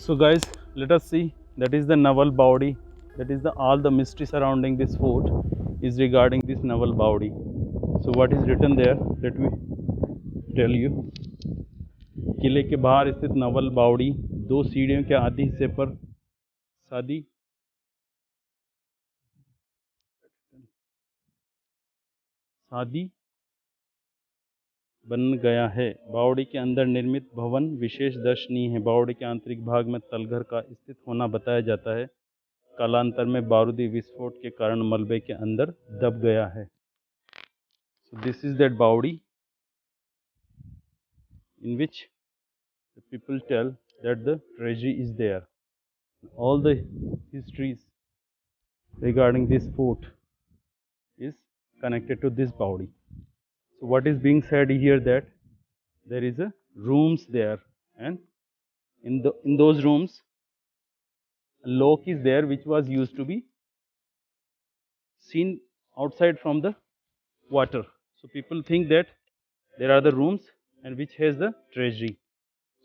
So guys, let us see. That is the Naval Baudi. That is the all the mystery surrounding this fort is regarding this Naval Baudi. So what is written there? Let me tell you. किले के बाहर स्थित नवल बावड़ी दो सीढ़ियों के आधे हिस्से पर सादी सादी बन गया है। बावड़ी के अंदर निर्मित भवन विशेष दर्शनीय है। बावड़ी के आंतरिक भाग में तलघर का स्थित होना बताया जाता है। कालांतर में बारूदी विस्फोट के कारण मलबे के अंदर दब गया है। So this is that Baudi in which the people tell that the treasury is there. All the histories regarding this fort is connected to this Baudi. So what is being said here that there is a rooms there, and in those rooms a lock is there which was used to be seen outside from the water. So people think that there are the rooms and which has the treasury.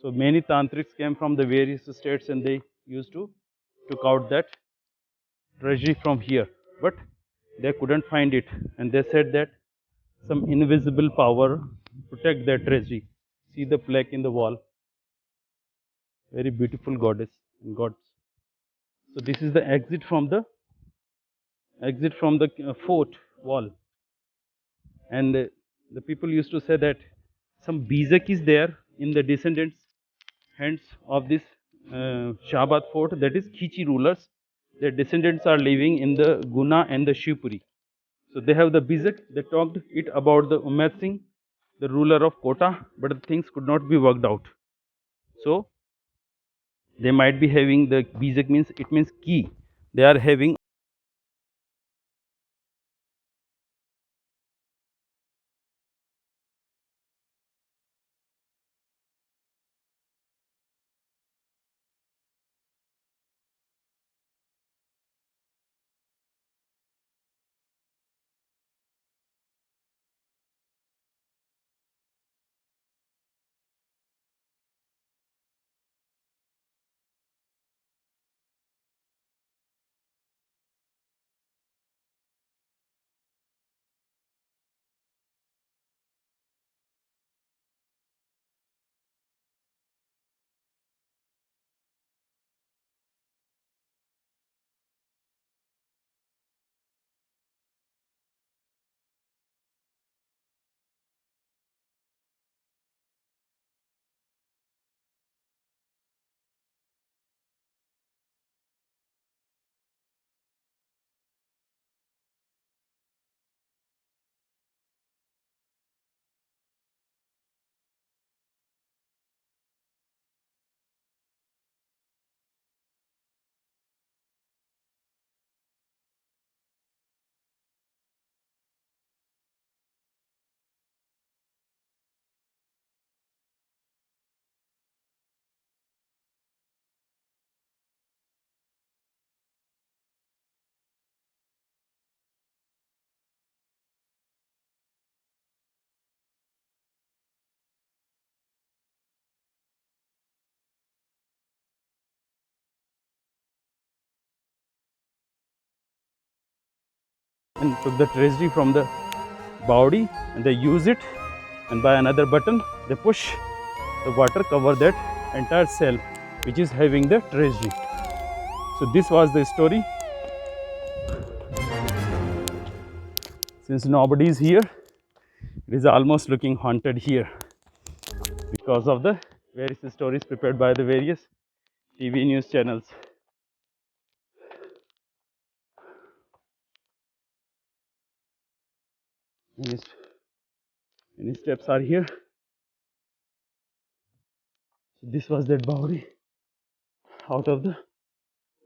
So many tantrics came from the various states and they used to took out that treasury from here, but they couldn't find it, and they said that some invisible power protect that treasury. See the plaque in the wall, very beautiful goddess and gods. So this is the exit from the fort wall, and the people used to say that some bizak is there in the descendants hands of this Shahabad fort, that is Khichi rulers. Their descendants are living in the Guna and the Shivpuri. So they have the bizak. They talked it about the Umayyad Singh, the ruler of Kota, but the things could not be worked out. So they might be having the bizak means it means key. They are having and took the treasury from the Baudi and they use it, and by another button they push the water cover that entire cell which is having the treasury. So this was the story. Since nobody is here, it is almost looking haunted here because of the various stories prepared by the various TV news channels. Many steps are here. So this was that Bauri out of the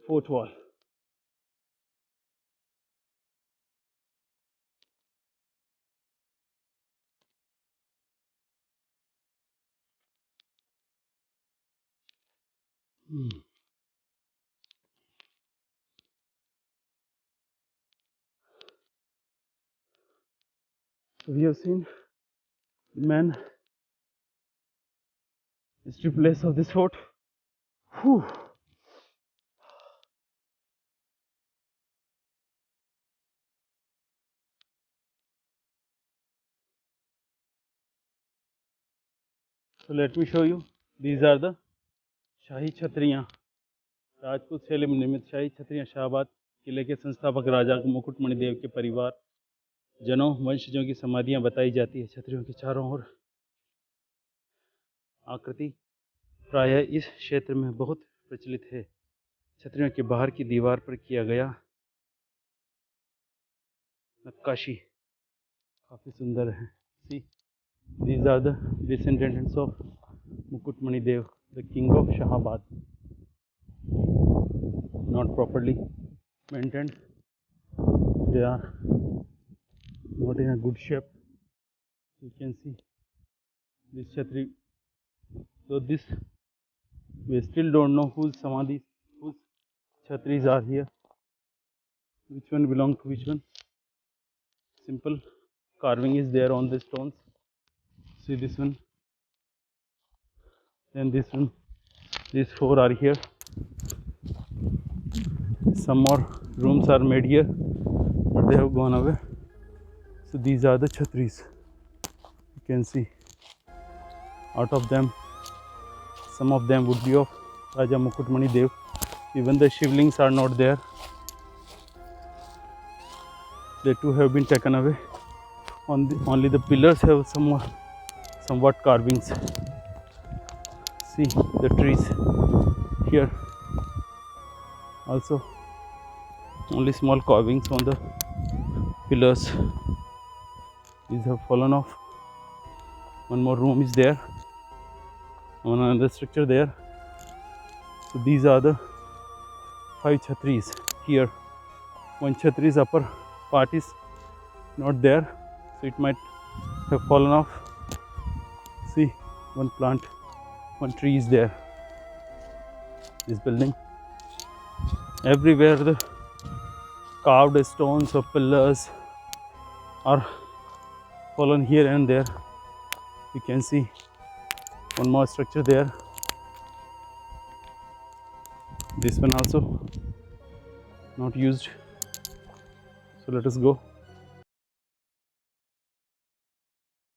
fort wall. So we have seen the main history place of this fort. Whew. So let me show you. These are the शाही छतरियाँ, राजपूत शैली में निर्मित शाही छतरियाँ शाहाबाद किले के संस्थापक राजा मुकुटमणि देव के परिवार जनों वंशजों की समाधियां बताई जाती है। छतरियों के चारों ओर आकृति प्रायः इस क्षेत्र में बहुत प्रचलित है। छतरियों के बाहर की दीवार पर किया गया नक्काशी काफी सुंदर है। सी these are the descendants of Mukutmani Dev, the king of Shahabad. Not properly maintained. They are not in a good shape. You can see this Chhatri. So this we still don't know whose samadhis, whose Chhatris are here. Which one belong to which one? Simple carving is there on the stones. See this one, then this one. These four are here. Some more rooms are made here, but they have gone away. So these are the Chhatris. You can see. Out of them, some of them would be of Raja Mukutmani Dev. Even the shivlings are not there. They too have been taken away. Only the pillars have somewhat carvings. See the trees here. Also, only small carvings on the pillars. These have fallen off. One more room is there. One another structure there. So these are the 5 Chhatris here. One Chhatri's upper part is not there, so it might have fallen off. See, one plant, one tree is there. This building. Everywhere the carved stones or pillars are fallen here and there. You can see one more structure there. This one also not used. So let us go.